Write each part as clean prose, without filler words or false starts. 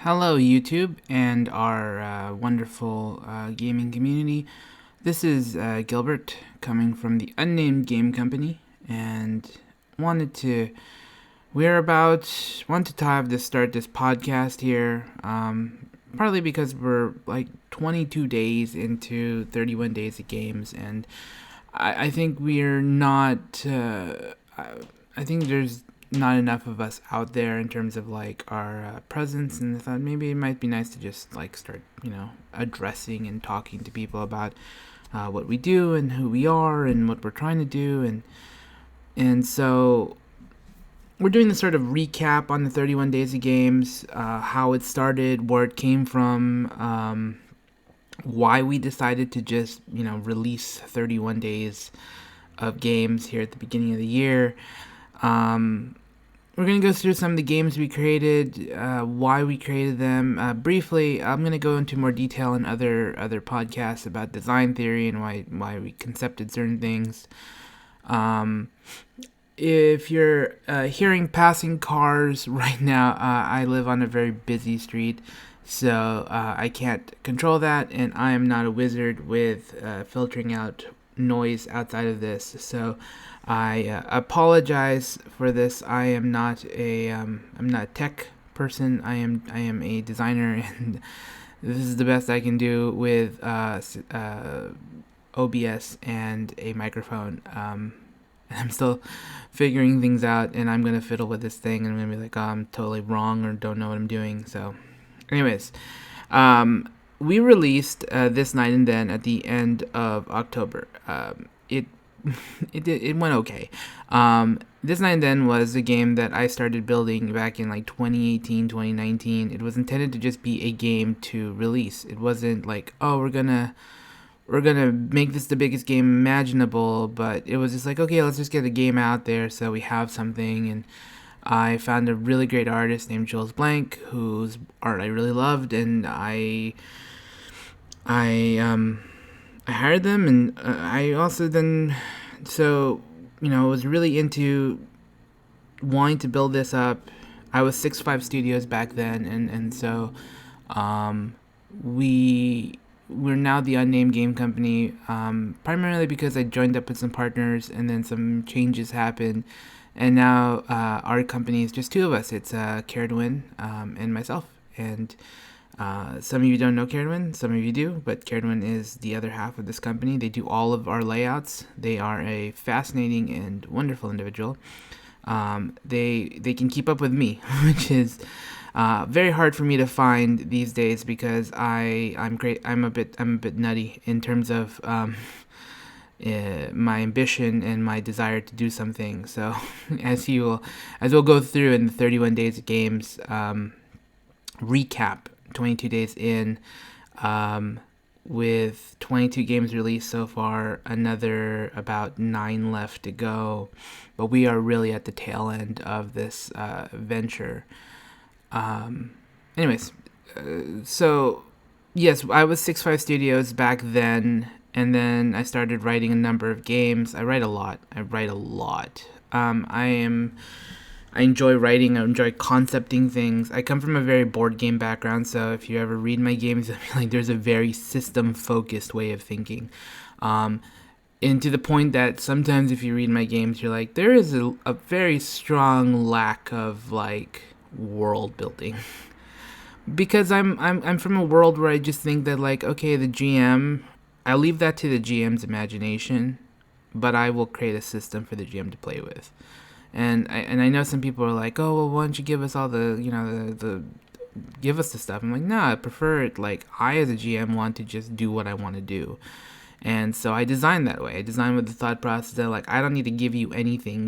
Hello, YouTube and our wonderful gaming community. This is Gilbert coming from the Unnamed Game Company, and want to have to start this podcast here. Partly because we're like 22 days into 31 days of games, and I think we're not. I think there's not enough of us out there in terms of like our presence, and I thought maybe it might be nice to just like start addressing and talking to people about what we do and who we are and what we're trying to do, and so we're doing this sort of recap on the 31 days of games, how it started, where it came from, why we decided to just release 31 days of games here at the beginning of the year. We're going to go through some of the games we created, why we created them. Briefly, I'm going to go into more detail in other podcasts about design theory and why we concepted certain things. If you're hearing passing cars right now, I live on a very busy street, so I can't control that, and I am not a wizard with filtering out noise outside of this, so I apologize for this. I am not I'm not a tech person. I am a designer, and this is the best I can do with OBS and a microphone. I'm still figuring things out, and I'm gonna fiddle with this thing, and I'm gonna be like, oh, I'm totally wrong or don't know what I'm doing. So, anyways, we released This Night and Then at the end of October. It went okay. This Night and Then was a game that I started building back in like 2018, 2019. It was intended to just be a game to release. It wasn't like, oh, we're gonna make this the biggest game imaginable, but it was just like, okay, let's just get a game out there so we have something. And I found a really great artist named Jules Blank, whose art I really loved, and I hired them, and I also then, was really into wanting to build this up. I was 6'5 Studios back then, and so we're now the Unnamed Game Company, primarily because I joined up with some partners, and then some changes happened, and now our company is just two of us. It's Caradwin and myself, and some of you don't know Caradwin, some of you do, but Caradwin is the other half of this company. They do all of our layouts. They are a fascinating and wonderful individual. They can keep up with me, which is very hard for me to find these days because I'm great. I'm a bit nutty in terms of my ambition and my desire to do something. So as we'll go through in the 31 days of games recap, 22 days in, with 22 games released so far, another about 9 left to go, but we are really at the tail end of this venture. So yes, I was 6'5 Studios back then, and then I started writing a number of games. I write a lot. I enjoy writing. I enjoy concepting things. I come from a very board game background, so if you ever read my games, I feel like there's a very system-focused way of thinking. And to the point that sometimes if you read my games, you're like, there is a very strong lack of, like, world building. Because I'm from a world where I just think that, like, okay, the GM, I leave that to the GM's imagination, but I will create a system for the GM to play with. And I know some people are like, oh, well, why don't you give us all give us the stuff. I'm like, nah, I prefer it, like, I as a GM want to just do what I want to do. And so I designed that way. I designed with the thought process that, like, I don't need to give you anything.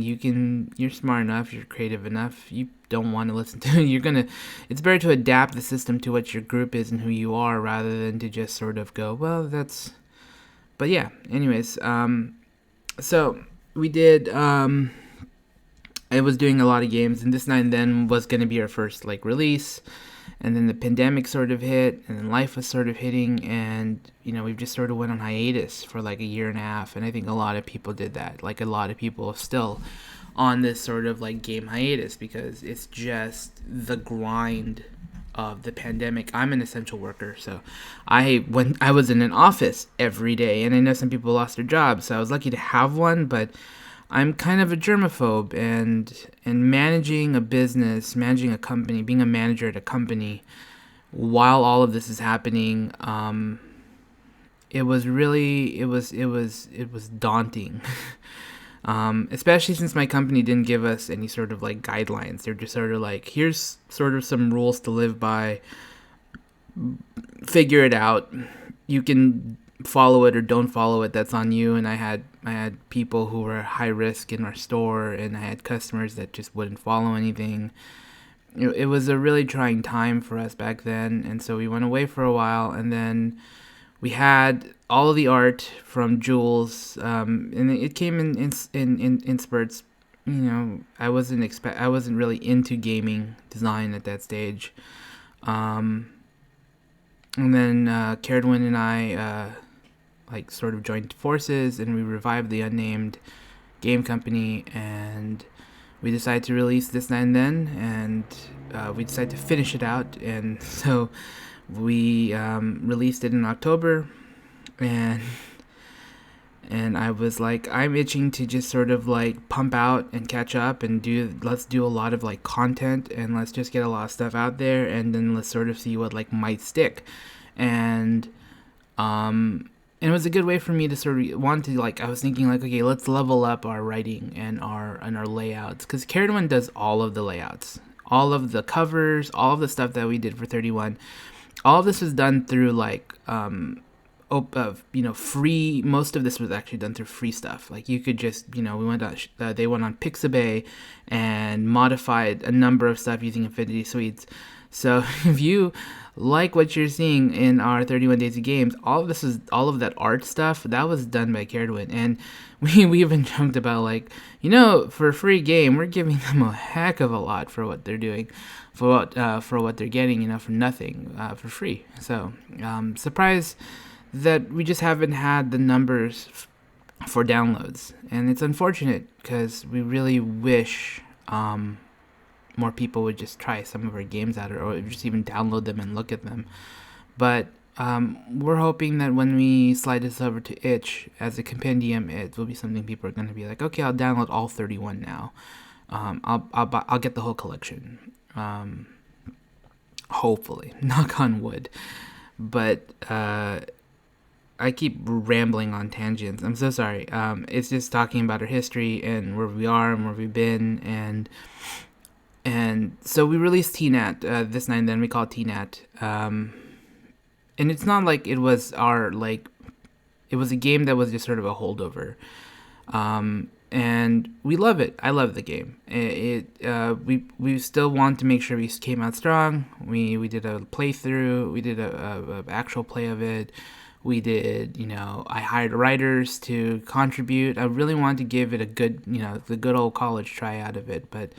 You're smart enough, you're creative enough, you don't want to listen to it. It's better to adapt the system to what your group is and who you are rather than to just sort of go, well, that's, but yeah, anyways, so we did, I was doing a lot of games, and This Night and Then was going to be our first, like, release, and then the pandemic sort of hit, and then life was sort of hitting, and, we've just sort of went on hiatus for, like, a year and a half, and I think a lot of people did that. Like, a lot of people are still on this sort of, like, game hiatus, because it's just the grind of the pandemic, I'm an essential worker, so I was in an office every day, and I know some people lost their jobs, so I was lucky to have one, but I'm kind of a germaphobe, and managing a business, managing a company, being a manager at a company while all of this is happening, it was really it was daunting. Especially since my company didn't give us any sort of like guidelines. They're just sort of like, here's sort of some rules to live by. Figure it out. You can follow it or don't follow it. That's on you. And I had people who were high risk in our store, and I had customers that just wouldn't follow anything. It was a really trying time for us back then, and so we went away for a while, and then we had all of the art from Jules, and it came in spurts. You know, I wasn't really into gaming design at that stage, and then Caradwin and I like sort of joined forces, and we revived the Unnamed Game Company, and we decided to release This Night and Then, and we decided to finish it out, and so we released it in October, and I was like, I'm itching to just sort of like pump out and catch up and let's do a lot of like content, and let's just get a lot of stuff out there, and then let's sort of see what like might stick, and it was a good way for me to sort of want to, like, I was thinking like, okay, let's level up our writing and our layouts, because Caradwin does all of the layouts, all of the covers, all of the stuff that we did for 31. All of this was done through like free. Most of this was actually done through free stuff. Like you could just, we went on they went on Pixabay and modified a number of stuff using Infinity Suites. So if you like what you're seeing in our 31 Days of Games, all of that art stuff that was done by Caradwin, and we even joked about like, for a free game, we're giving them a heck of a lot for what they're doing, for what they're getting, for nothing, for free. So surprised that we just haven't had the numbers for downloads, and it's unfortunate because we really wish more people would just try some of our games out, or just even download them and look at them. But we're hoping that when we slide this over to itch as a compendium, it will be something people are going to be like, okay, I'll download all 31 now. I'll get the whole collection. Hopefully, knock on wood. But I keep rambling on tangents. I'm so sorry. It's just talking about our history and where we are and where we've been, and so we released TNET this night, and then we call it TNET. And it's not like it was it was a game that was just sort of a holdover. And we love it. I love the game. We still want to make sure we came out strong. We did a playthrough. We did a actual play of it. We did, I hired writers to contribute. I really wanted to give it a good, the good old college try out of it. But,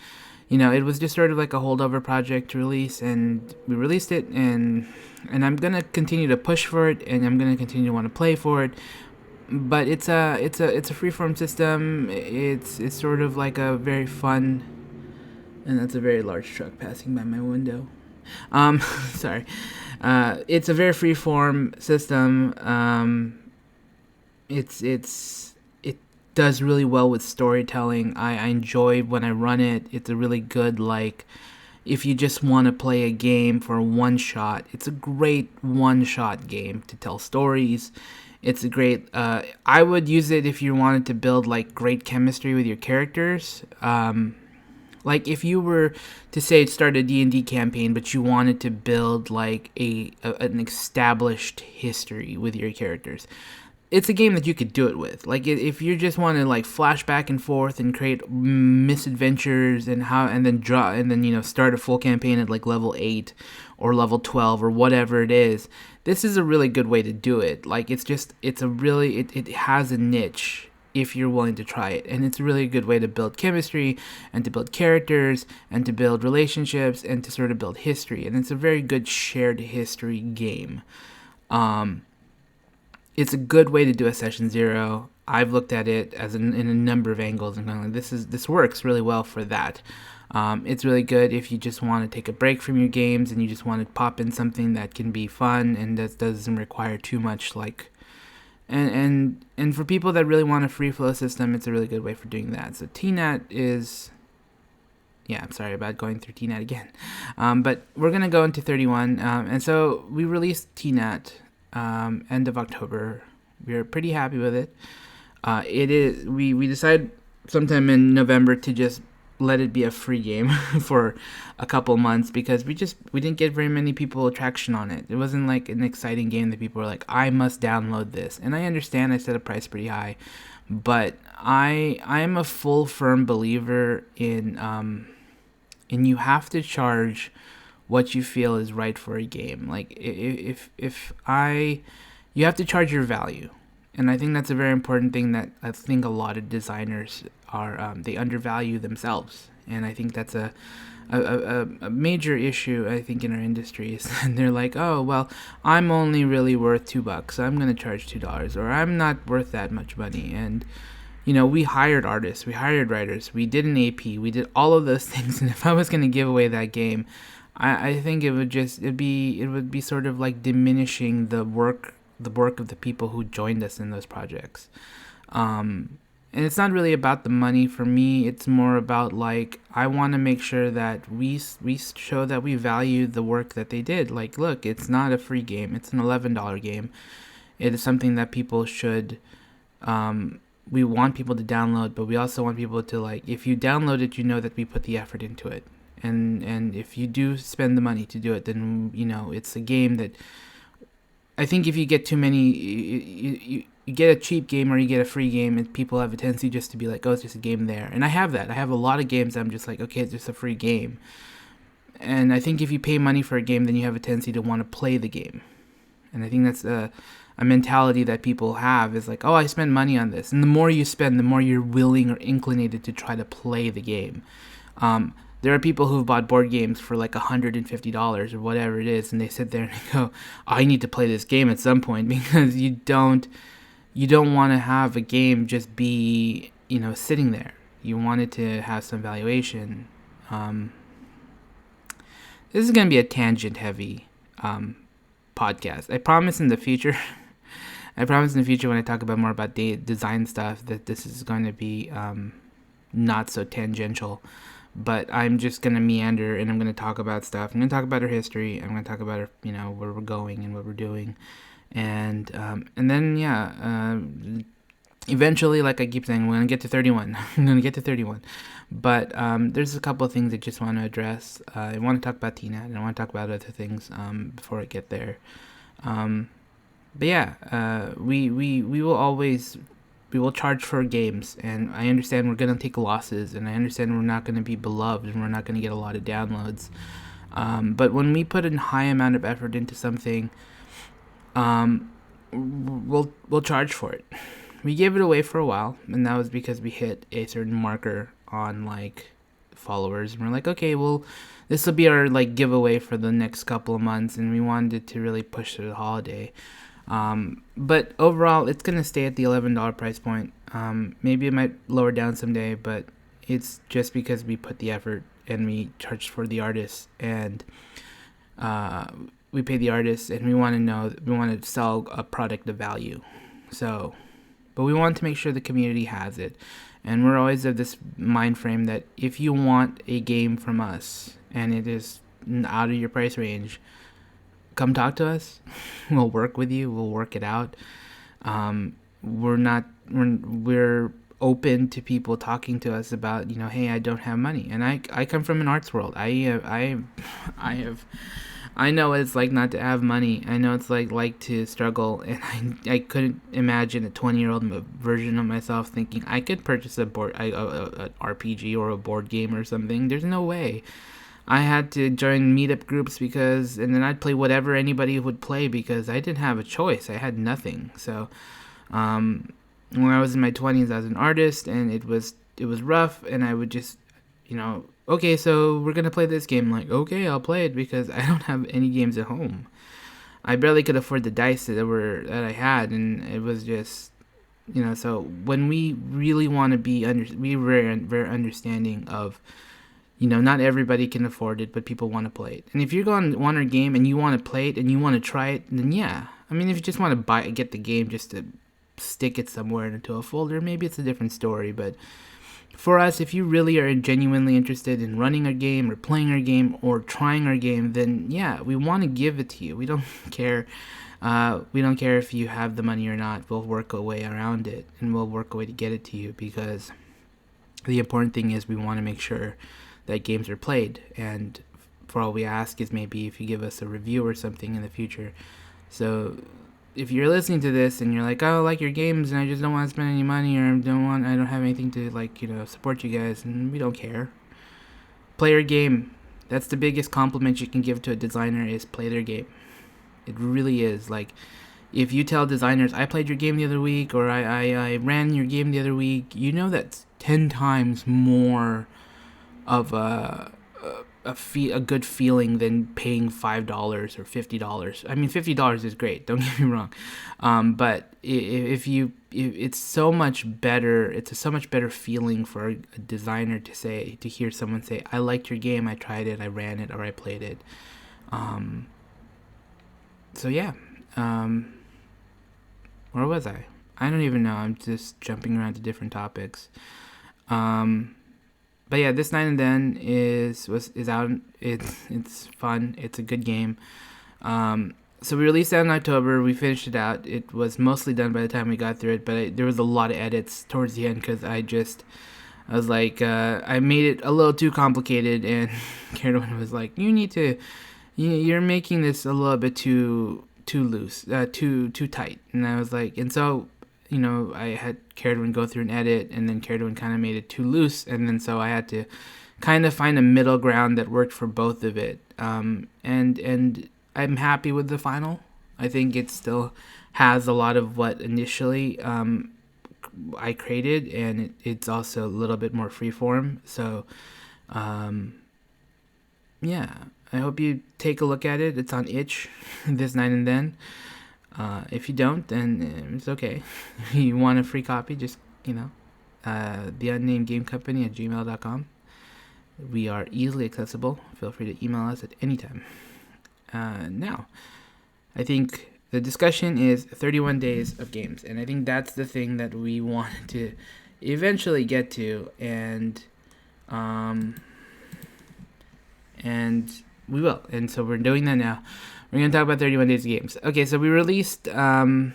it was just sort of like a holdover project to release, and we released it, and I'm going to continue to push for it, and I'm going to continue to want to play for it. But it's a freeform system. It's sort of like a very fun, and that's a very large truck passing by my window. Sorry. It's a very freeform system. It does really well with storytelling. I enjoy when I run it. It's a really good, if you just want to play a game for one shot, it's a great one-shot game to tell stories. It's a great, I would use it if you wanted to build, great chemistry with your characters. If you were to say start a D&D campaign, but you wanted to build an established history with your characters, it's a game that you could do it with. If you just want to flash back and forth and create misadventures and then start a full campaign at level 8 or level 12 or whatever it is, this is a really good way to do it. It has a niche if you're willing to try it, and it's a really good way to build chemistry and to build characters and to build relationships and to sort of build history, and it's a very good shared history game. it's a good way to do a session zero. I've looked at it as in a number of angles and going like, this works really well for that. It's really good if you just want to take a break from your games and you just want to pop in something that can be fun and that doesn't require too much and for people that really want a free flow system, it's a really good way for doing that. So TNET is, yeah, I'm sorry about going through TNET again, but we're gonna go into 31, and so we released TNET end of October. We're pretty happy with it. It is we decided sometime in November to just let it be a free game for a couple months because we didn't get very many people traction on it. It wasn't like an exciting game that people were like, I must download this. And I understand I set a price pretty high, but I am a full firm believer in you have to charge what you feel is right for a game. Like you have to charge your value. And I think that's a very important thing that I think a lot of designers are, they undervalue themselves. And I think that's a major issue, I think, in our industries. And they're like, oh, well, I'm only really worth $2, so I'm going to charge $2. Or I'm not worth that much money. And, we hired artists, we hired writers, we did an AP, we did all of those things. And if I was going to give away that game, I think it would be sort of like diminishing the work of the people who joined us in those projects. And it's not really about the money for me. It's more about like, I want to make sure that we show that we value the work that they did. Like, look, it's not a free game. It's an $11 game. It is something that people should, we want people to download, but we also want people to like, if you download it, that we put the effort into it. And if you do spend the money to do it, then, it's a game that, I think if you get too many, you get a cheap game or you get a free game, and people have a tendency just to be like, oh, it's just a game there. And I have that. I have a lot of games that I'm just like, okay, it's just a free game. And I think if you pay money for a game, then you have a tendency to want to play the game. And I think that's a mentality that people have is like, oh, I spent money on this. And the more you spend, the more you're willing or inclinated to try to play the game. There are people who've bought board games for like $150 or whatever it is, and they sit there and they go, I need to play this game at some point, because you don't want to have a game just be, sitting there. You want it to have some valuation. This is going to be a tangent-heavy podcast. I promise in the future when I talk about more about design stuff, that this is going to be not so tangential. But I'm just going to meander, and I'm going to talk about stuff. I'm going to talk about our history. I'm going to talk about our, where we're going and what we're doing. And then, eventually, like I keep saying, we're going to get to 31. I'm going to get to 31. But there's a couple of things I just want to address. I want to talk about TNET, and I want to talk about other things before I get there. But yeah, we will always... We will charge for games, and I understand we're going to take losses, and I understand we're not going to be beloved, and we're not going to get a lot of downloads. But when we put a high amount of effort into something, we'll charge for it. We gave it away for a while, and that was because we hit a certain marker on like followers, and we're like, okay, well, this will be our like giveaway for the next couple of months, and we wanted to really push through the holiday. But overall, it's going to stay at the $11 price point. Maybe it might lower down someday, but it's just because we put the effort and we charged for the artists, and we pay the artists, and we want to sell a product of value. So, but we want to make sure the community has it. And we're always of this mind frame that if you want a game from us and it is out of your price range, come talk to us. We'll work with you. We'll work it out. We're open to people talking to us about, hey, I don't have money. And I come from an arts world. I know what it's like not to have money. I know it's like to struggle. And I couldn't imagine a 20-year-old version of myself thinking I could purchase a RPG or a board game or something. There's no way. I had to join meetup groups and then I'd play whatever anybody would play because I didn't have a choice. I had nothing. So, when I was in my 20s, I was an artist, and it was rough, and I would just, okay, so we're going to play this game. I'm like, okay, I'll play it because I don't have any games at home. I barely could afford the dice that I had, and it was just, so when we really want to we were very understanding of, not everybody can afford it, but people want to play it. And if you're going to want our game and you want to play it and you want to try it, then yeah. I mean, if you just want to get the game just to stick it somewhere into a folder, maybe it's a different story. But for us, if you really are genuinely interested in running our game or playing our game or trying our game, then yeah, we want to give it to you. We don't care. We don't care if you have the money or not. We'll work a way around it, and we'll work a way to get it to you, because the important thing is we want to make sure that games are played. And for all we ask is maybe if you give us a review or something in the future. So if you're listening to this and you're like, oh, I like your games and I just don't want to spend any money, or I don't have anything to support you guys, and we don't care. Play your game. That's the biggest compliment you can give to a designer, is play their game. It really is. Like, if you tell designers, I played your game the other week, or I ran your game the other week, that's 10 times more of a good feeling than paying $5 or $50. I mean, $50 is great, don't get me wrong, but it's so much better. It's a so much better feeling for a designer to hear someone say, I liked your game, I tried it, I ran it, or I played it. So yeah, where was I? I don't even know. I'm just jumping around to different topics. But yeah, this Night and Then is out. It's fun. It's a good game. So we released that in October. We finished it out. It was mostly done by the time we got through it, but there was a lot of edits towards the end because I was like, I made it a little too complicated, and Karen was like, you're making this a little bit too loose, too tight. And I was like, and so, I had Caradwin go through and edit, and then Caradwin kind of made it too loose, and then so I had to kind of find a middle ground that worked for both of it. And I'm happy with the final. I think it still has a lot of what initially I created, and it's also a little bit more freeform. So, yeah, I hope you take a look at it. It's on itch, This Night and Then. If you don't, then it's okay. If you want a free copy, just, the Unnamed Game Company at gmail.com. We are easily accessible. Feel free to email us at any time. Now, I think the discussion is 31 days of games, and I think that's the thing that we wanted to eventually get to, and we will. And so we're doing that now. We're going to talk about 31 days of games. Okay, so we released This Night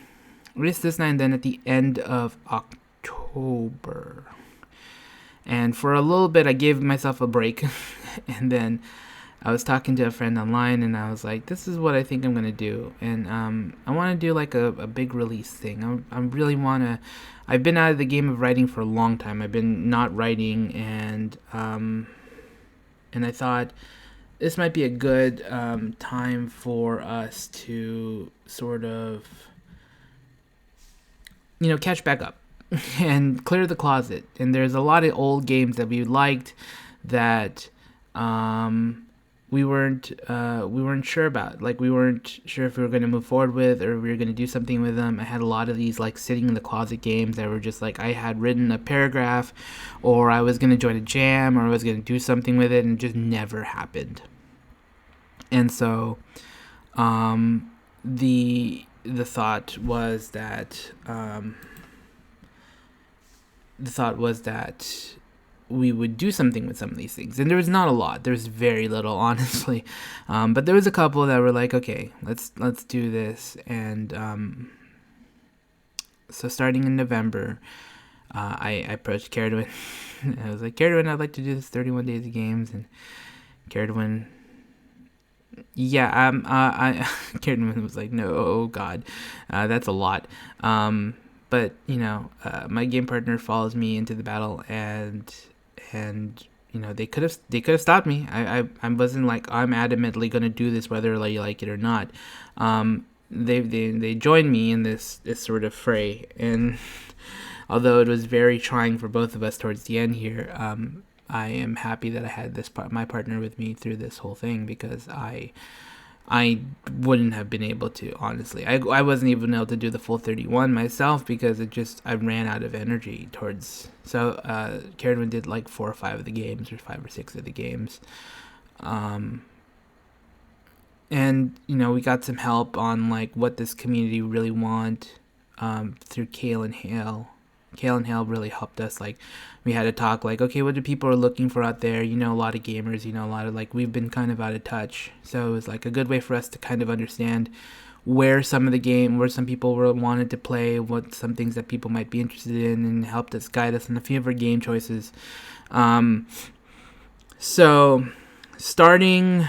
and Then at the end of October. And for a little bit, I gave myself a break. And then I was talking to a friend online, and I was like, this is what I think I'm going to do. And I want to do like a big release thing. I really want to... I've been out of the game of writing for a long time. I've been not writing, and I thought this might be a good time for us to sort of, catch back up and clear the closet. And there's a lot of old games that we liked that we weren't sure about. Like, we weren't sure if we were going to move forward with, or we were going to do something with them. I had a lot of these like sitting in the closet games that were just like, I had written a paragraph, or I was going to join a jam, or I was going to do something with it, and it just never happened. And so the thought was that we would do something with some of these things. And there was not a lot. There was very little, honestly. But there was a couple that were like, okay, let's do this. And so starting in November, I approached Caradwin. I was like, Caradwin, I'd like to do this 31 days of games. And Caradwin, Caradwin was like, no, oh God, that's a lot. But my game partner follows me into the battle, and they could have stopped me. I wasn't like, I'm adamantly gonna do this whether you like it or not. They joined me in this sort of fray, and although it was very trying for both of us towards the end here, I am happy that I had my partner with me through this whole thing, because I I wouldn't have been able to, honestly. I wasn't even able to do the full 31 myself because I ran out of energy towards. So Carradine did like 4 or 5 of the games, or 5 or 6 of the games. And we got some help on like what this community really want through Kale and Hale. Kale and Hale really helped us. Like, we had to talk like, okay, what do people are looking for out there? A lot of gamers, a lot of like, we've been kind of out of touch. So it was like a good way for us to kind of understand where some people wanted to play, what some things that people might be interested in, and helped us guide us in a few of our game choices. So starting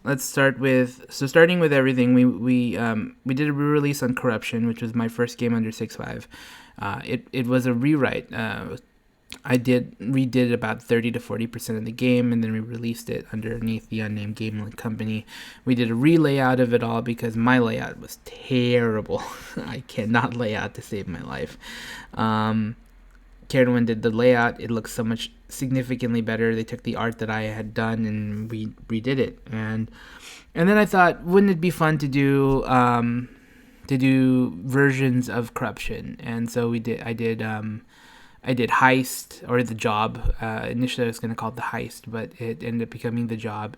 with everything, we did a re-release on Corruption, which was my first game under 6.5. It was a rewrite. I redid about 30 to 40% of the game, and then we released it underneath the Unnamed Game Company. We did a re-layout of it all because my layout was terrible. I cannot lay out to save my life. Carradine did the layout. It looks so much significantly better. They took the art that I had done and we redid it. And then I thought, wouldn't it be fun to do versions of Corruption? And so I did Heist, or The Job. Initially I was going to call it The Heist, but it ended up becoming The Job.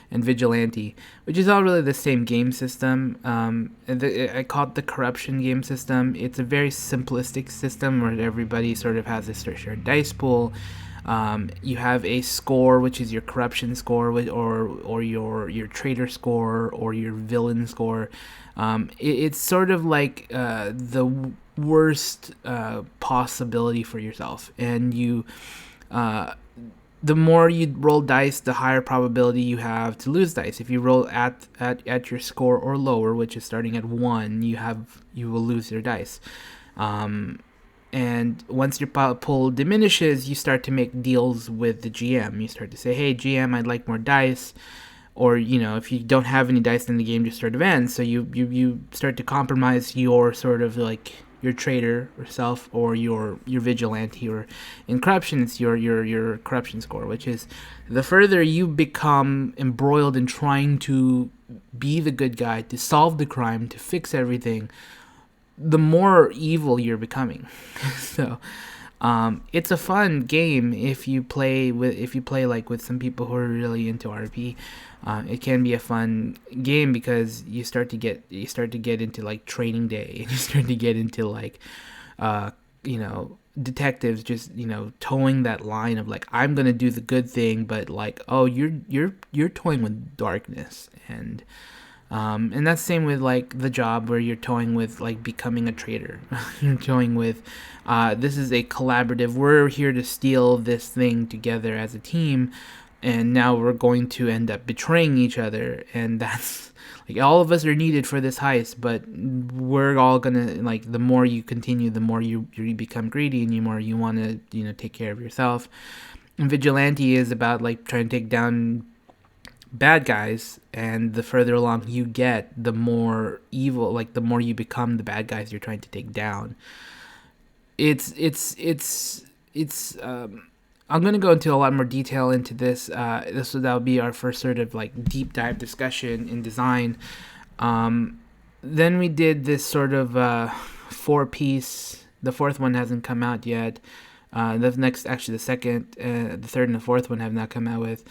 And Vigilante, which is all really the same game system. I call it the Corruption game system. It's a very simplistic system where everybody sort of has this shared dice pool. You have a score, which is your corruption score, or your traitor score, or your villain score. It's sort of like the worst possibility for yourself, and you. The more you roll dice, the higher probability you have to lose dice. If you roll at your score or lower, which is starting at 1, you will lose your dice. And once your pool diminishes, you start to make deals with the GM. You start to say, "Hey, GM, I'd like more dice." Or if you don't have any dice, then the game just sort of ends. So you start to compromise your sort of like your traitor or self, or your vigilante, or in Corruption it's your corruption score, which is the further you become embroiled in trying to be the good guy, to solve the crime, to fix everything, the more evil you're becoming. So it's a fun game if you play like with some people who are really into RP. It can be a fun game because you start to get into like Training Day, and you start to get into like detectives just towing that line of like, I'm gonna do the good thing, but like, oh, you're toying with darkness. And that's the same with like The Job, where you're toying with like becoming a traitor. You're toying with this is a collaborative, we're here to steal this thing together as a team, and now we're going to end up betraying each other. And that's like, all of us are needed for this heist, but we're all gonna, like, the more you continue, the more you become greedy, and the more you want to take care of yourself. And Vigilante is about like trying to take down bad guys, and the further along you get, the more evil, like the more you become the bad guys you're trying to take down. It's I'm gonna go into a lot more detail into this. That'll be our first sort of like deep dive discussion in design. Then we did this sort of 4-piece. The fourth one hasn't come out yet. The second, the third, and the fourth one have not come out with.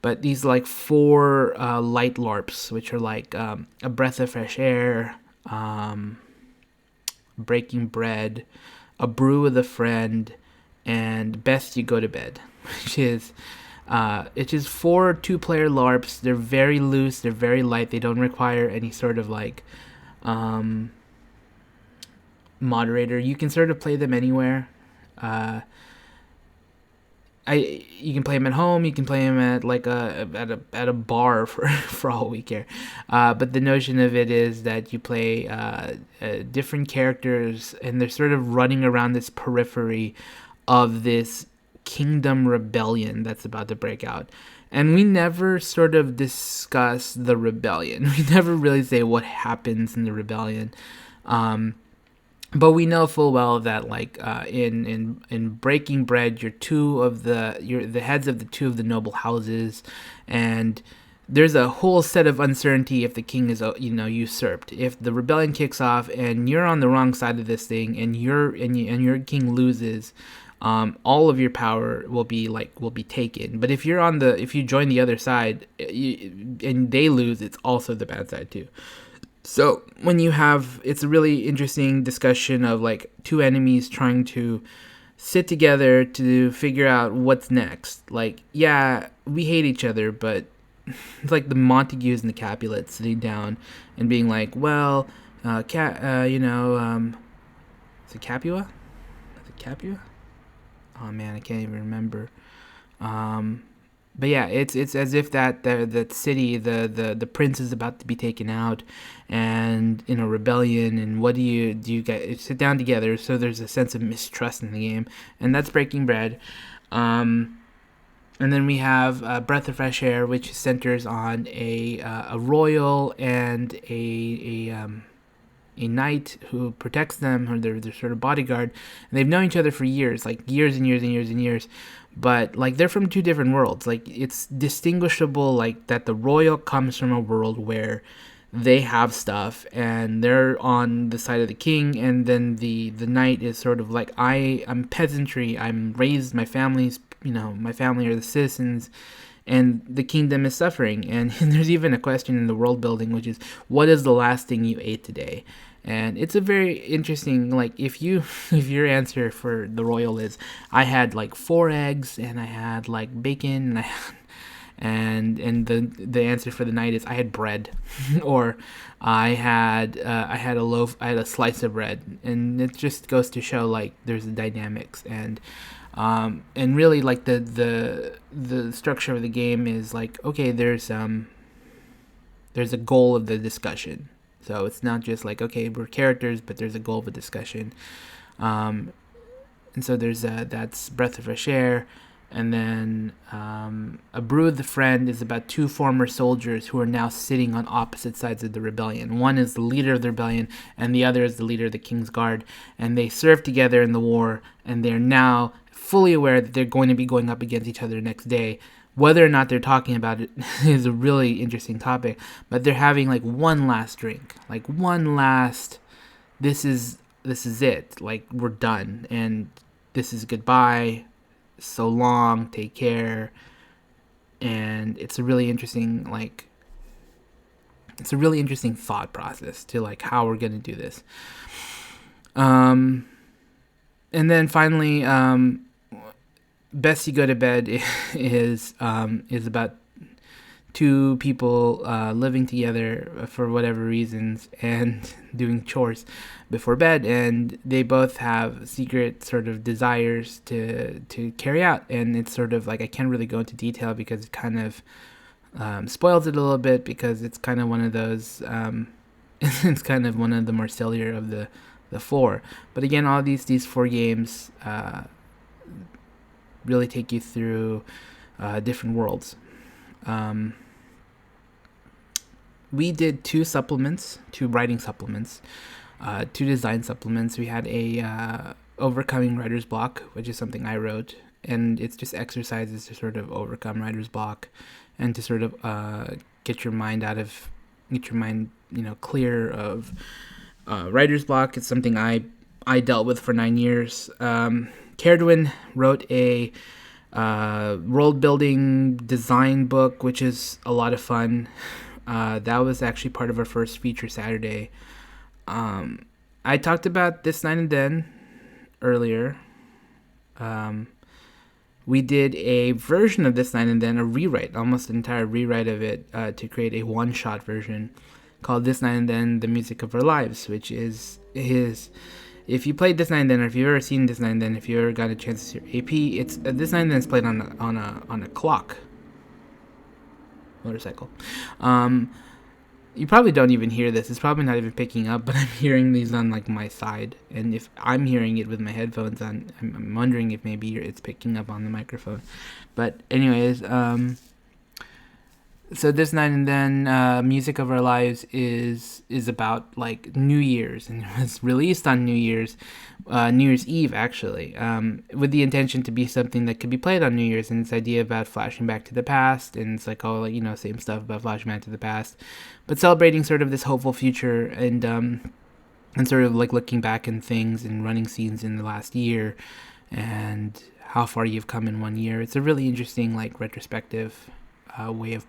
But these like 4 light LARPs, which are like a breath of fresh air, breaking bread, a brew with a friend, and best you go to bed, which is it's just 4 2-player LARPs. They're very loose, they're very light, they don't require any sort of like moderator. You can sort of play them anywhere. You can play them at home. You can play them at like at a bar for all we care. But the notion of it is that you play different characters, and they're sort of running around this periphery of this kingdom rebellion that's about to break out. And we never sort of discuss the rebellion. We never really say what happens in the rebellion. But we know full well that like in Breaking Bread, you're the heads of the 2 of the noble houses, and there's a whole set of uncertainty if the king is usurped. If the rebellion kicks off and you're on the wrong side of this thing, and your king loses, all of your power will be taken. But if you join the other side, and they lose, it's also the bad side too. So it's a really interesting discussion of like two enemies trying to sit together to figure out what's next. Like, yeah, we hate each other, but it's like the Montagues and the Capulets sitting down and being like, well, is it Capua? Is it Capua? Oh man, I can't even remember. But yeah, it's as if that city, the prince is about to be taken out, and in a rebellion. And what do you guys sit down together? So there's a sense of mistrust in the game, and that's Breaking Bread. And then we have Breath of Fresh Air, which centers on a royal and a knight who protects them, or their sort of bodyguard. And they've known each other for years, like years and years and years and years. But like they're from two different worlds. Like it's distinguishable, like that the royal comes from a world where they have stuff and they're on the side of the king, and then the knight is sort of like, I'm peasantry. I'm raised, my family are the citizens, and the kingdom is suffering. And there's even a question in the world building, which is, what is the last thing you ate today? And it's a very interesting, like, if your answer for the royal is, I had like 4 eggs and I had like bacon, and the answer for the knight is, I had bread, or I had a slice of bread. And it just goes to show like there's the dynamics. And really like the structure of the game is like, okay, there's a goal of the discussion. So it's not just like, okay, we're characters, but there's a goal of a discussion. And so that's Breath of Fresh Air. And then A Brew of the Friend is about 2 former soldiers who are now sitting on opposite sides of the rebellion. One is the leader of the rebellion, and the other is the leader of the King's Guard. And they served together in the war, and they're now fully aware that they're going to be going up against each other the next day. Whether or not they're talking about it is a really interesting topic, but they're having like one last drink, like one last, this is it, like we're done, and this is goodbye, so long, take care. And it's a really interesting thought process to like how we're gonna do this. And then finally, Best You Go to Bed is about 2 people living together for whatever reasons and doing chores before bed, and they both have secret sort of desires to carry out. And it's sort of like, I can't really go into detail because it kind of spoils it a little bit, because it's kind of one of those it's kind of one of the more sillier of the 4. But again, all these 4 games really take you through different worlds. We did 2 writing supplements, 2 design supplements. We had a overcoming writer's block, which is something I wrote, and it's just exercises to sort of overcome writer's block and to sort of get your mind clear of writer's block. It's something I dealt with for 9 years. Caradwin wrote a world building design book, which is a lot of fun. That was actually part of our first feature Saturday. I talked about This Night and Then earlier. We did a version of This Night and Then, a rewrite, almost an entire rewrite of it, to create a one-shot version called This Night and Then, The Music of Our Lives, which is if you played This Night and Then, or if you've ever seen This Night and Then, if you ever got a chance to see your AP, it's This Night and Then is played on a clock, motorcycle. You probably don't even hear this. It's probably not even picking up, but I'm hearing these on like my side, and if I'm hearing it with my headphones on, I'm wondering if maybe it's picking up on the microphone. But anyways, So this night and then, music of our lives is about like New Year's, and it was released on New Year's Eve actually, with the intention to be something that could be played on New Year's, and this idea about flashing back to the past, and it's like, oh, like, same stuff about flashing back to the past, but celebrating sort of this hopeful future, and sort of like looking back in things and running scenes in the last year, and how far you've come in 1 year. It's a really interesting like retrospective way of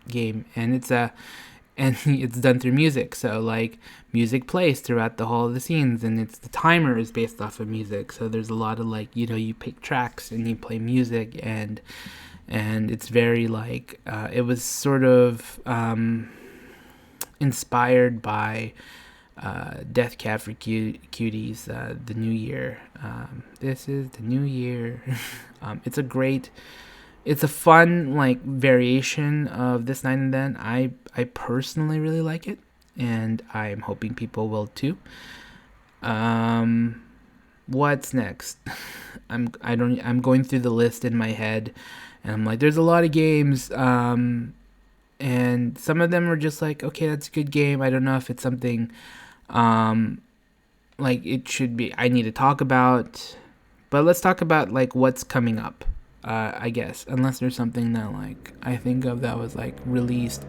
game, and it's done through music. So like music plays throughout the whole of the scenes, and the timer is based off of music. So there's a lot of like you pick tracks and you play music, and it's very like it was sort of inspired by Death Cab for Cuties, the New Year. This is the New Year. It's a fun like variation of This Night and Then. I personally really like it, and I'm hoping people will too. What's next? I'm going through the list in my head, and I'm like, there's a lot of games. And some of them are just like, okay, that's a good game. I don't know if it's something like it should be I need to talk about, but let's talk about like what's coming up. I guess, unless there's something that like I think of that was like released.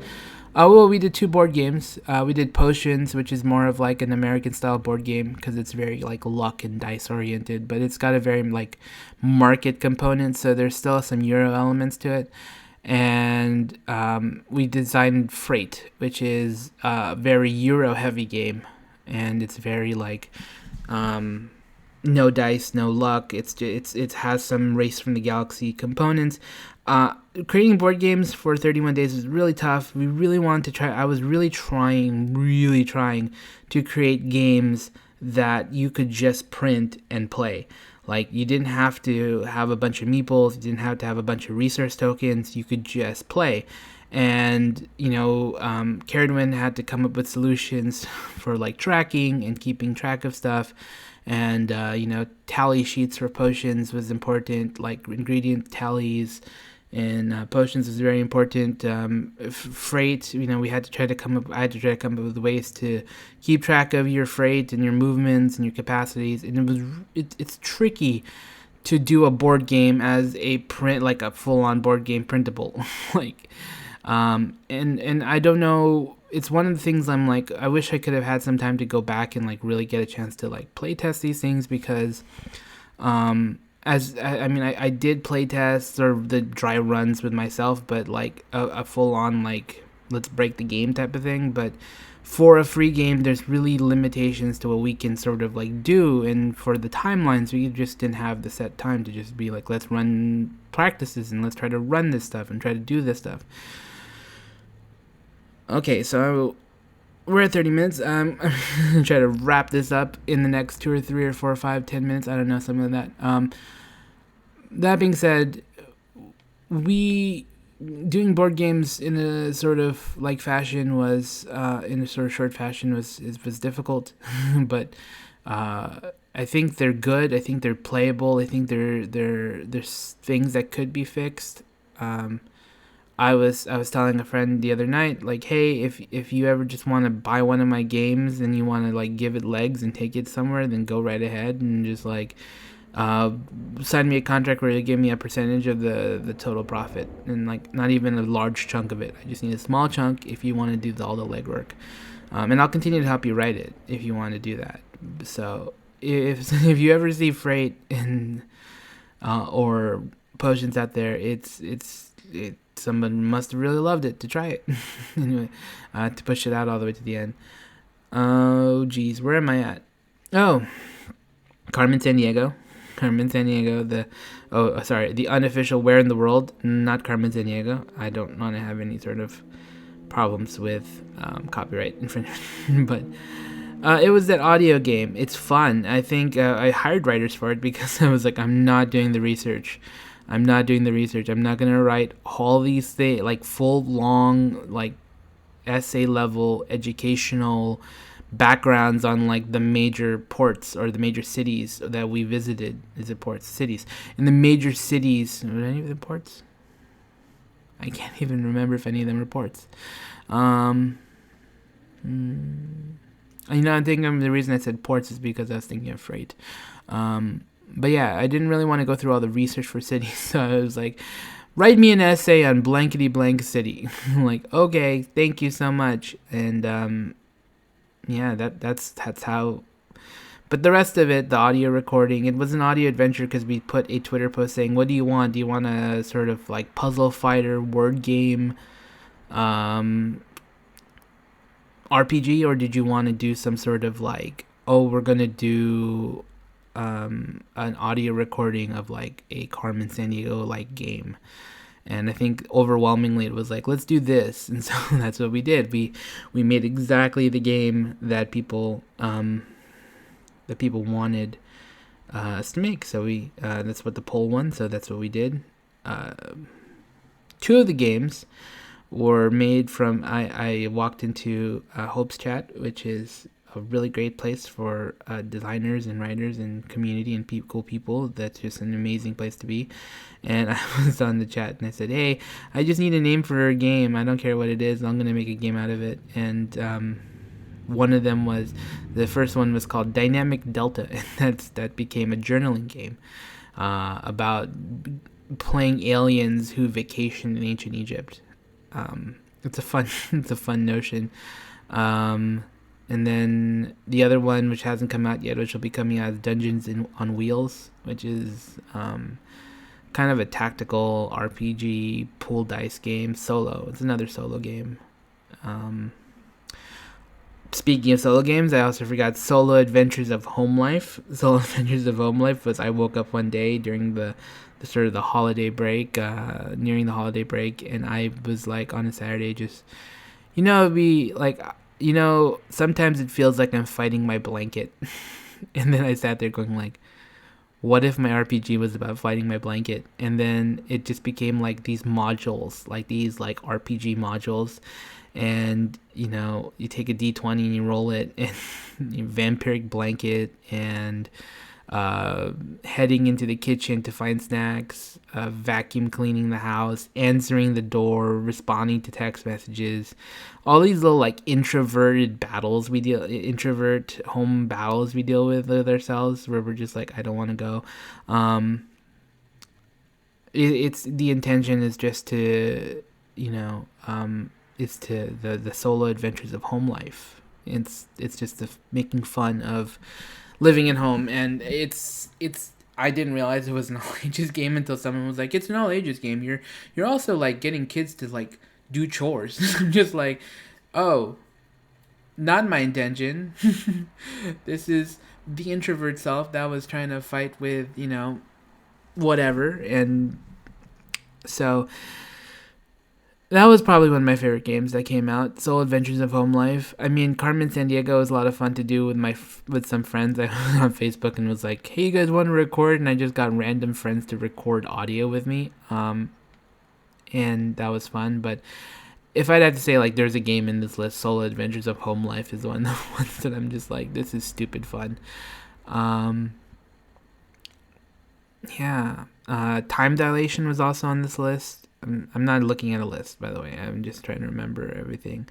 Well, we did 2 board games. We did Potions, which is more of like an American style board game because it's very like luck and dice oriented, but it's got a very like market component, so there's still some Euro elements to it. And we designed Freight, which is a very Euro heavy game, and it's very like no dice, no luck. It has some Race from the Galaxy components. Creating board games for 31 days was really tough. We really wanted to try. I was really trying to create games that you could just print and play. Like, you didn't have to have a bunch of meeples. You didn't have to have a bunch of resource tokens. You could just play. And, Caradwin had to come up with solutions for, like, tracking and keeping track of stuff. And, tally sheets for potions was important, like ingredient tallies. And potions was very important. Freight, we had to try to come up. I had to try to come up with ways to keep track of your freight and your movements and your capacities. And it's tricky to do a board game as a print, like a full-on board game printable. And I don't know. It's one of the things I'm like, I wish I could have had some time to go back and like really get a chance to like play test these things, because I did play tests or the dry runs with myself, but like a full on like let's break the game type of thing. But for a free game, there's really limitations to what we can sort of like do, and for the timelines, we just didn't have the set time to just be like, let's run practices and let's try to run this stuff and try to do this stuff. Okay, so we're at 30 minutes. I'm going to try to wrap this up in the next 2 or 3 or 4 or 5, 10 minutes. I don't know, something like that. That being said, we doing board games in a sort of like fashion was in a sort of short fashion was difficult, but I think they're good. I think they're playable. I think there's things that could be fixed. I was telling a friend the other night, like, hey, if you ever just want to buy one of my games and you want to like give it legs and take it somewhere, then go right ahead and just like sign me a contract where you give me a percentage of the total profit, and like not even a large chunk of it. I just need a small chunk if you want to do all the legwork, and I'll continue to help you write it if you want to do that. So if you ever see Freight and or Potions out there, it's someone must have really loved it to try it. Anyway, to push it out all the way to the end. Oh, geez, where am I at? Oh, Carmen San Diego, the unofficial Where in the World, not Carmen San Diego. I don't want to have any sort of problems with copyright infringement, but it was that audio game. It's fun. I think I hired writers for it because I was like, I'm not doing the research. I'm not going to write all these things, like full long, like essay level educational backgrounds on like the major ports or the major cities that we visited. Is it ports? Cities. In the major cities. Were any of the ports? I can't even remember if any of them were ports. Um, I think the reason I said ports is because I was thinking of freight. But yeah, I didn't really want to go through all the research for cities, so I was like, write me an essay on blankety blank city. Like, okay, thank you so much. And yeah, that's how. But the rest of it, the audio recording, it was an audio adventure because we put a Twitter post saying, "What do you want? Do you want a sort of like puzzle fighter word game, um, RPG, or did you want to do some sort of like, oh, we're gonna do an audio recording of like a Carmen San Diego like game?" And I think overwhelmingly it was like, let's do this, and so that's what we did. We made exactly the game that people wanted us to make. So we that's what the poll won. So that's what we did. Two of the games were made from. I walked into Hope's Chat, which is a really great place for designers and writers and community and cool people. That's just an amazing place to be. And I was on the chat and I said, "Hey, I just need a name for a game. I don't care what it is. I'm gonna make a game out of it." And one of them was, the first one was called Dynamic Delta, and that became a journaling game about playing aliens who vacation in ancient Egypt. It's a fun notion. And then the other one, which hasn't come out yet, which will be coming out, is Dungeons on Wheels, which is kind of a tactical RPG pool dice game, solo. It's another solo game. Speaking of solo games, I also forgot Solo Adventures of Home Life. Solo Adventures of Home Life was, I woke up one day during the sort of the holiday break, nearing the holiday break, and I was like on a Saturday just, sometimes it feels like I'm fighting my blanket. And then I sat there going like, what if my RPG was about fighting my blanket? And then it just became like these modules, like these like RPG modules. And you take a d20 and you roll it, and vampiric blanket, and heading into the kitchen to find snacks, vacuum cleaning the house, answering the door, responding to text messages, all these little like introvert home battles we deal with ourselves, where we're just like, I don't want to go. It's the intention is just to is to the solo adventures of home life. It's just making fun of living at home, and it's I didn't realize it was an all ages game until someone was like, it's an all ages game. You're also like getting kids to like do chores. I'm just like, oh, not my intention. This is the introvert self that was trying to fight with whatever. And so that was probably one of my favorite games that came out. Soul Adventures of Home Life. I mean, Carmen San Diego was a lot of fun to do with some friends. I was on Facebook and was like, "Hey, you guys want to record?" And I just got random friends to record audio with me, and that was fun. But if I'd have to say, like, there's a game in this list, Soul Adventures of Home Life is one of the ones that I'm just like, this is stupid fun. Yeah. Time Dilation was also on this list. I'm not looking at a list, by the way. I'm just trying to remember everything.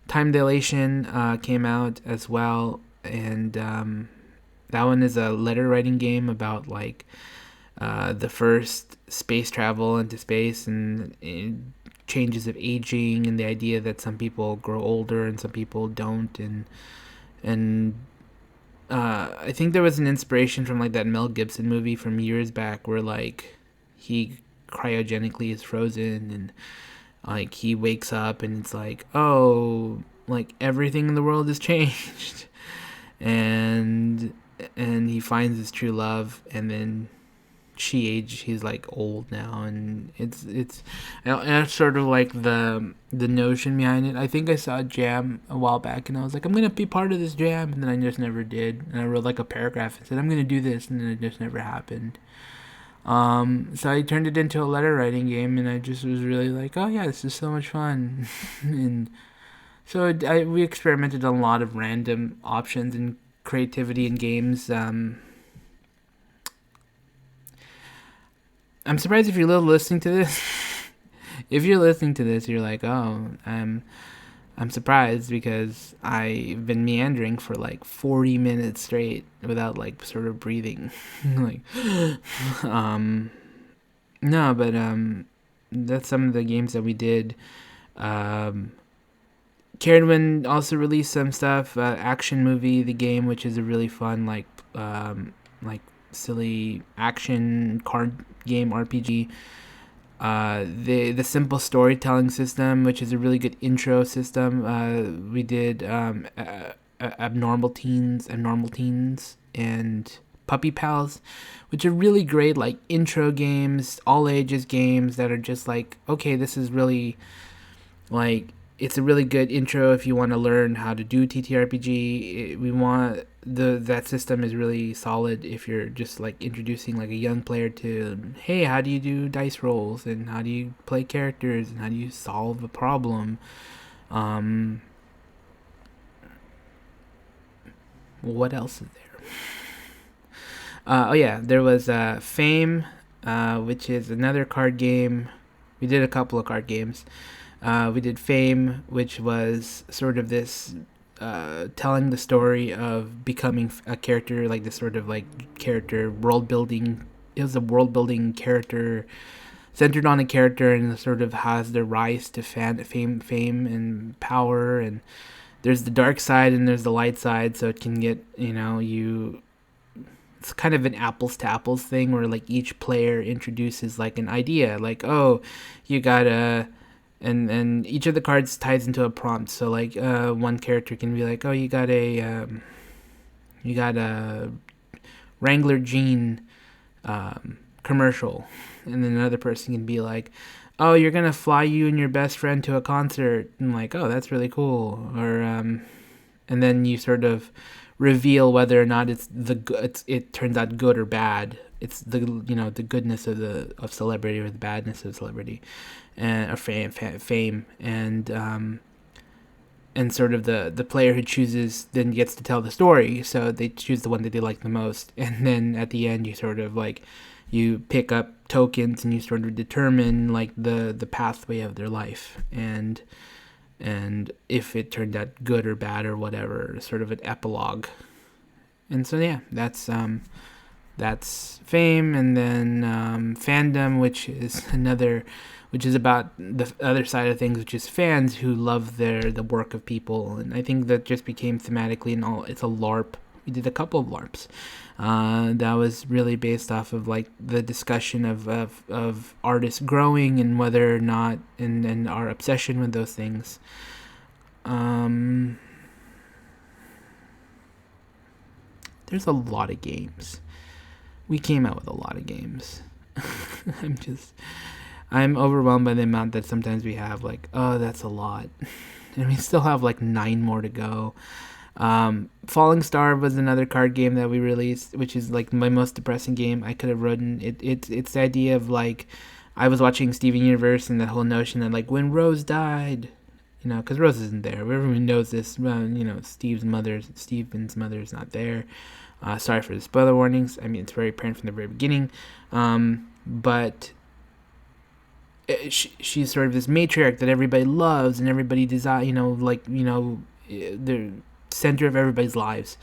Time Dilation came out as well, and that one is a letter writing game about like the first space travel into space and changes of aging, and the idea that some people grow older and some people don't, and I think there was an inspiration from like that Mel Gibson movie from years back where like he cryogenically is frozen, and like he wakes up and it's like, oh, like everything in the world has changed. and he finds his true love, and then he's like old now, and it's sort of like the notion behind it. I think I saw a jam a while back and I was like, I'm gonna be part of this jam, and then I just never did, and I wrote like a paragraph and said I'm gonna do this, and then it just never happened. So I turned it into a letter writing game, and I just was really like, oh yeah, this is so much fun. And so we experimented on a lot of random options and creativity in games. I'm surprised if you're listening to this, if you're listening to this, you're like, oh, I'm surprised because I've been meandering for like 40 minutes straight without like sort of breathing. Like, um, no, but that's some of the games that we did. Um, Carradwin also released some stuff. Action Movie, the game, which is a really fun like silly action card game RPG. The simple storytelling system, which is a really good intro system. We did abnormal teens, and puppy pals, which are really great like intro games, all ages games that are just like, okay, this is really like, it's a really good intro if you want to learn how to do TTRPG. We want that system is really solid if you're just like introducing like a young player to, hey, how do you do dice rolls, and how do you play characters, and how do you solve a problem. What else is there? Oh yeah, there was Fame, which is another card game. We did a couple of card games. We did Fame, which was sort of this telling the story of becoming a character, like this sort of like character world building. It was a world building character centered on a character, and sort of has the rise to fame and power. And there's the dark side and there's the light side, so it can get, it's kind of an apples to apples thing where like each player introduces like an idea, like, oh, you gotta, and each of the cards ties into a prompt. So like one character can be like, oh, you got a Wrangler jean commercial, and then another person can be like, oh, you're gonna fly you and your best friend to a concert, and like, oh, that's really cool. Or and then you sort of reveal whether or not it turns out good or bad. It's the goodness of celebrity or the badness of celebrity, and of fame, and sort of the player who chooses then gets to tell the story. So they choose the one that they like the most, and then at the end you sort of like, you pick up tokens and you sort of determine like the pathway of their life, and if it turned out good or bad or whatever, sort of an epilogue. And so yeah, that's Fame. And then Fandom, which is about the other side of things, which is fans who love the work of people. And I think that just became thematically and all, it's a LARP. We did a couple of LARPs that was really based off of like the discussion of artists growing and whether or not, and our obsession with those things. There's a lot of games. We came out with a lot of games. I'm overwhelmed by the amount that sometimes we have, like, oh, that's a lot. And we still have like 9 more to go. Falling Star was another card game that we released, which is like my most depressing game I could have written. It's the idea of like, I was watching Steven Universe and that whole notion that like when Rose died, because Rose isn't there. Everyone knows this. Steven's mother is not there. Sorry for the spoiler warnings. I mean, it's very apparent from the very beginning. But she's sort of this matriarch that everybody loves and everybody desires. The center of everybody's lives.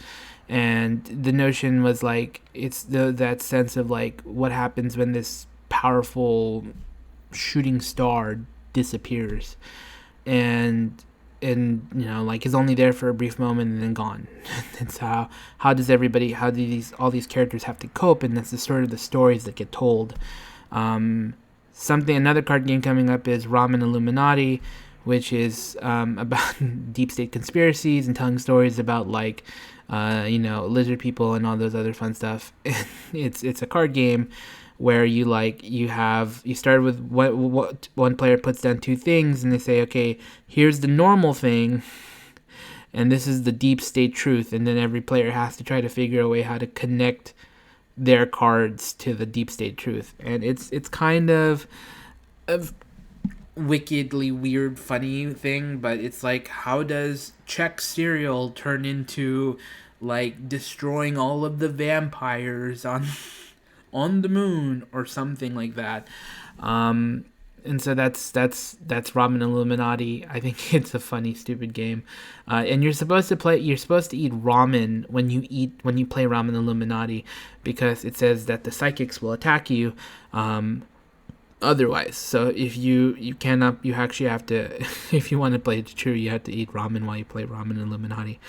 And the notion was like, it's that sense of like what happens when this powerful shooting star disappears, and like is only there for a brief moment and then gone. It's how do all these characters have to cope, and that's the sort of the stories that get told. Another card game coming up is Ramen Illuminati, which is about deep state conspiracies and telling stories about like lizard people and all those other fun stuff. It's a card game where you start with what one player puts down 2 things, and they say, okay, here's the normal thing, and this is the deep state truth, and then every player has to try to figure a way how to connect their cards to the deep state truth. And it's kind of a wickedly weird funny thing, but it's like, how does Czech cereal turn into like destroying all of the vampires on the moon or something like that. And so that's Ramen Illuminati. I think it's a funny, stupid game, and you're supposed to play. You're supposed to eat ramen when you play Ramen Illuminati, because it says that the psychics will attack you. Otherwise, so if you cannot, you actually have to, if you want to play it true, you have to eat ramen while you play Ramen Illuminati.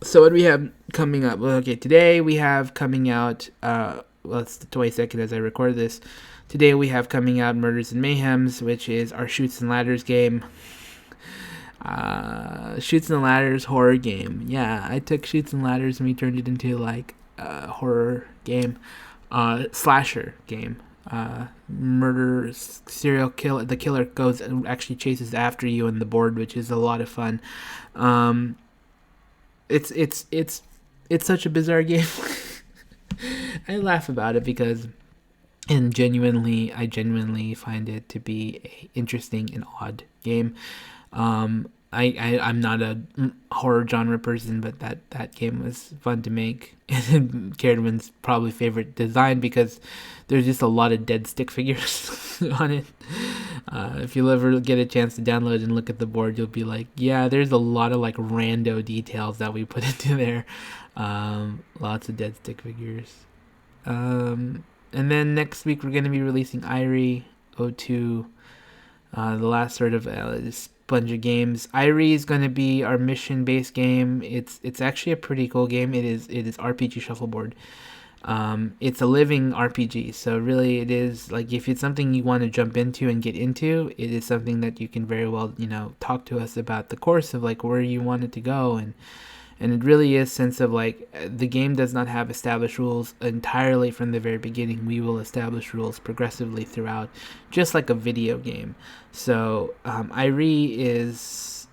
So what do we have coming up? Well, okay, today we have coming out. Well, it's the 22nd as I record this. Today we have coming out Murders and Mayhems, which is our Shoots and Ladders game. Shoots and Ladders horror game. Yeah, I took Shoots and Ladders and we turned it into like a horror game, slasher game. Murder, serial killer. The killer goes and actually chases after you on the board, which is a lot of fun. It's such a bizarre game. I laugh about it because, I genuinely find it to be a interesting and odd game. I'm not a horror genre person, but that game was fun to make. And Kieran's probably favorite design because there's just a lot of dead stick figures on it. If you'll ever get a chance to download and look at the board, you'll be like, yeah, there's a lot of like rando details that we put into there. Lots of dead stick figures. And then next week we're going to be releasing Irie 02, the last sort of this bunch of games. Irie is going to be our mission-based game. It's actually a pretty cool game. It is RPG shuffleboard. It's a living RPG, so really it is like if it's something you want to jump into and get into, it is something that you can very well talk to us about the course of like where you want it to go, and it really is sense of like the game does not have established rules entirely from the very beginning. We will establish rules progressively throughout, just like a video game. So Irie is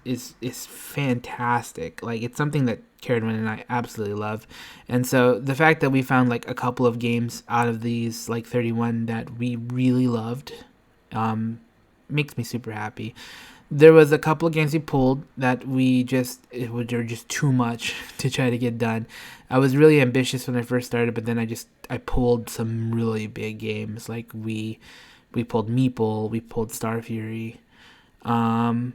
fantastic. Like it's something that Karen and I absolutely love. And so the fact that we found like a couple of games out of these like 31 that we really loved makes me super happy. There was a couple of games we pulled that were just too much to try to get done. I was really ambitious when I first started, but then I pulled some really big games. Like we pulled Meeple, we pulled Star Fury, and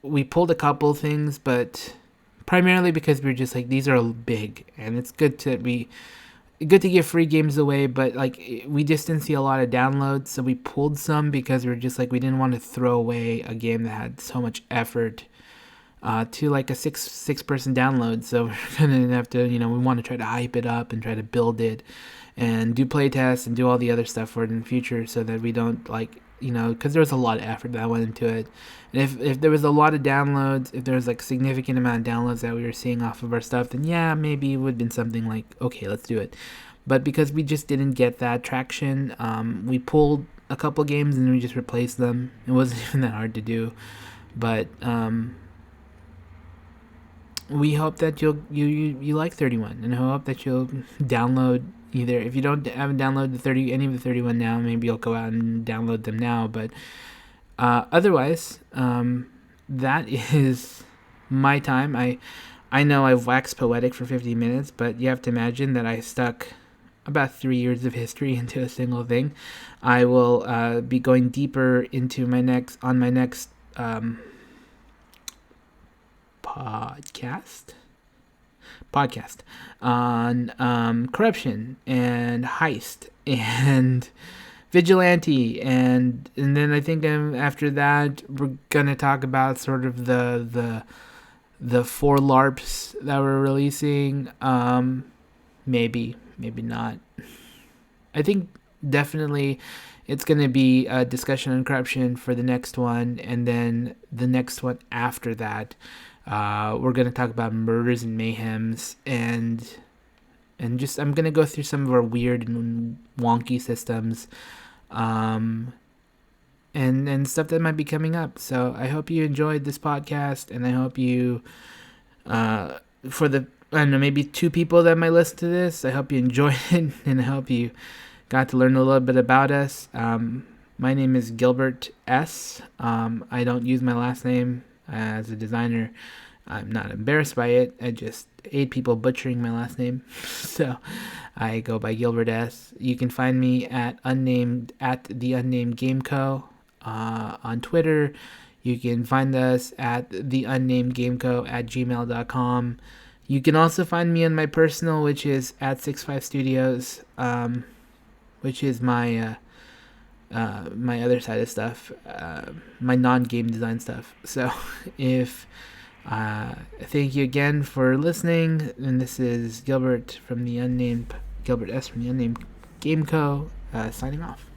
we pulled a couple things, but primarily because we were just like, these are big, and it's good to give free games away, but like we just didn't see a lot of downloads, so we pulled some because we were just like, we didn't want to throw away a game that had so much effort to like a six person download. So we're gonna have to, we want to try to hype it up and try to build it and do play tests and do all the other stuff for it in the future, so that we don't like, because there was a lot of effort that went into it. And if there was a lot of downloads, if there was like significant amount of downloads that we were seeing off of our stuff, then yeah, maybe it would have been something like, okay, let's do it. But because we just didn't get that traction, we pulled a couple games and we just replaced them. It wasn't even that hard to do. But we hope that you like 31, and I hope that you'll download either. If you haven't downloaded any of the 31 now, maybe you'll go out and download them now. But otherwise, that is my time. I know I've waxed poetic for 50 minutes, but you have to imagine that I stuck about 3 years of history into a single thing. I will be going deeper into my next podcast on corruption and heist and vigilante, and then I think after that we're gonna talk about sort of the 4 LARPs that we're releasing. Maybe not. I think definitely it's going to be a discussion on corruption for the next one, and then the next one after that we're going to talk about murders and mayhems, and just I'm going to go through some of our weird and wonky systems and stuff that might be coming up. So I hope you enjoyed this podcast, and I hope you for the I don't know, maybe 2 people that might listen to this, I hope you enjoyed it, and I hope you got to learn a little bit about us. My name is Gilbert S. I don't use my last name as a designer. I'm not embarrassed by it. I just hate people butchering my last name. So I go by Gilbert S. You can find me at the Unnamed Game Co. On Twitter. You can find us at the Unnamed Game Co at gmail.com. You can also find me on my personal, which is at 65 Studios, which is my my other side of stuff, my non-game design stuff. So if thank you again for listening, and this is Gilbert S from the Unnamed Game Co. Signing off.